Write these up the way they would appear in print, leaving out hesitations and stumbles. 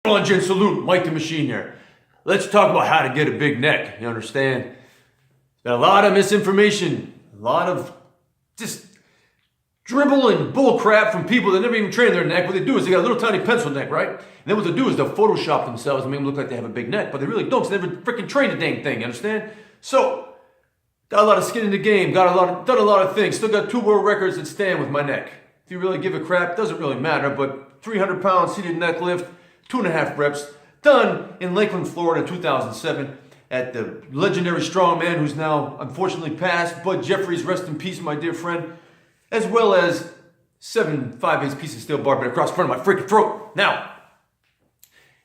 Lunge and salute, Mike the Machine here. Let's talk about how to get a big neck, you understand? There's been a lot of misinformation, a lot of just dribble and bull crap from people that never even train their neck. What they do is they got a little tiny pencil neck, right? And then what they do is they'll Photoshop themselves and make them look like they have a big neck, but they really don't, because they never freaking trained the dang thing, you understand? So, got a lot of skin in the game, done a lot of things, still got 2 world records that stand with my neck. If you really give a crap, doesn't really matter, but 300 pound seated neck lift, 2.5 reps, done in Lakeland, Florida in 2007 at the legendary strongman who's now unfortunately passed, Bud Jeffries, rest in peace, my dear friend, as well as 7 5/8 pieces of steel bar bent across the front of my freaking throat. Now,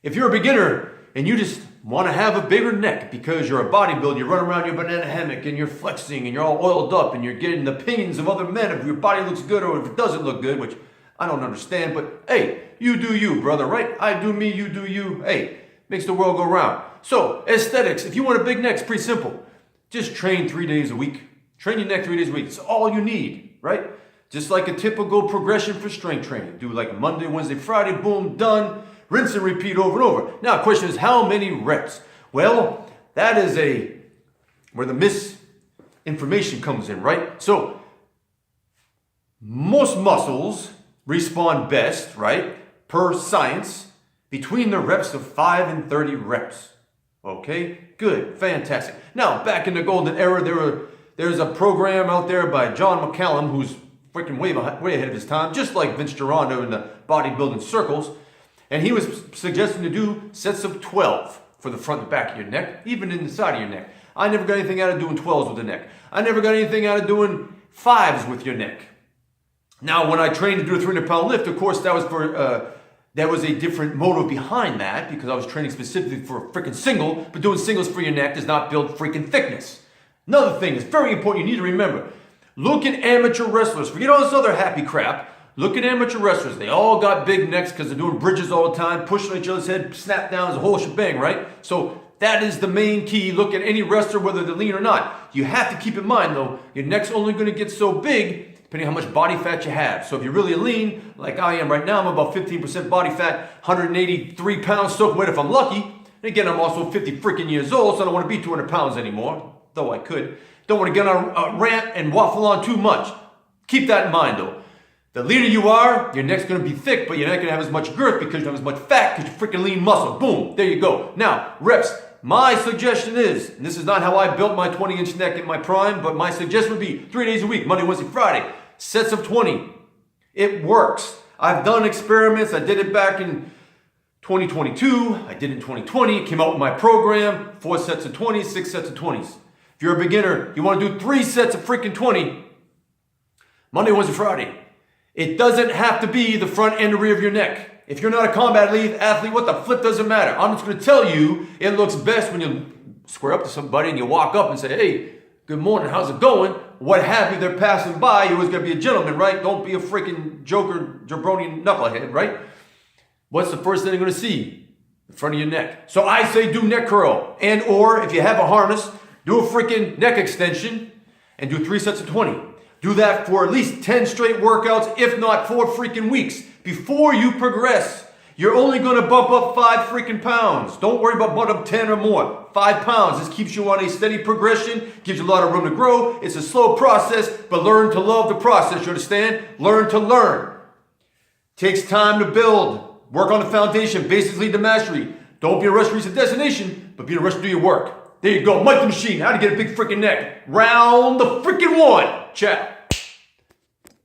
if you're a beginner and you just want to have a bigger neck because you're a bodybuilder, you run around your banana hammock and you're flexing and you're all oiled up and you're getting the opinions of other men if your body looks good or if it doesn't look good, which I don't understand, but hey, you do you, brother, right? I do me, you do you. Hey, makes the world go round. So, aesthetics, if you want a big neck, it's pretty simple. Just train 3 days a week. Train your neck 3 days a week. It's all you need, right? Just like a typical progression for strength training. Do like Monday, Wednesday, Friday, boom, done. Rinse and repeat over and over. Now, the question is, how many reps? Well, that is where the misinformation comes in, right? So, most muscles respond best, right, per science, between the reps of 5 and 30 reps. Okay, good, fantastic. Now, back in the golden era, there's a program out there by John McCallum, who's freaking way ahead of his time, just like Vince Girondo in the bodybuilding circles. And he was suggesting to do sets of 12 for the front and back of your neck, even in the side of your neck. I never got anything out of doing 12s with the neck. I never got anything out of doing 5s with your neck. Now, when I trained to do a 300-pound lift, of course, that was a different motive behind that, because I was training specifically for a freaking single, but doing singles for your neck does not build freaking thickness. Another thing that's very important you need to remember. Look at amateur wrestlers. Forget all this other happy crap. Look at amateur wrestlers. They all got big necks because they're doing bridges all the time, pushing on each other's head, snap downs, the whole shebang, right? So that is the main key. Look at any wrestler, whether they're lean or not. You have to keep in mind, though, your neck's only going to get so big depending on how much body fat you have. So if you're really lean, like I am right now, I'm about 15% body fat, 183 pounds soaking wet if I'm lucky. And again, I'm also 50 freaking years old, so I don't want to be 200 pounds anymore, though I could. Don't want to get on a rant and waffle on too much. Keep that in mind, though. The leaner you are, your neck's going to be thick, but you're not going to have as much girth because you don't have as much fat because you're freaking lean muscle. Boom, there you go. Now, reps. My suggestion is, and this is not how I built my 20-inch neck in my prime, but my suggestion would be 3 days a week, Monday, Wednesday, Friday. Sets of 20. It works. I've done experiments. I did it back in 2022. I did it in 2020. Came out with my program. 4 sets of 20, 6 sets of 20s. If you're a beginner, you want to do 3 sets of freaking 20. Monday, Wednesday, Friday. It doesn't have to be the front and the rear of your neck. If you're not a combat athlete, what the flip doesn't matter. I'm just going to tell you, it looks best when you square up to somebody and you walk up and say, hey, good morning, how's it going? What have you, they're passing by, you always gotta be a gentleman, right? Don't be a freaking joker, jabroni, knucklehead, right? What's the first thing they're gonna see? The front of your neck. So I say do neck curl, and or if you have a harness, do a freaking neck extension and do 3 sets of 20. Do that for at least 10 straight workouts, if not 4 freaking weeks. Before you progress, you're only gonna bump up 5 freaking pounds. Don't worry about bumping up 10 or more. 5 pounds. This keeps you on a steady progression, gives you a lot of room to grow. It's a slow process, but learn to love the process, you understand? Learn to learn. Takes time to build. Work on the foundation. Basics lead to mastery. Don't be in a rush to reach the destination, but be in a rush to do your work. There you go. Mike the Machine. How to get a big freaking neck. Round the freaking 1. Ciao.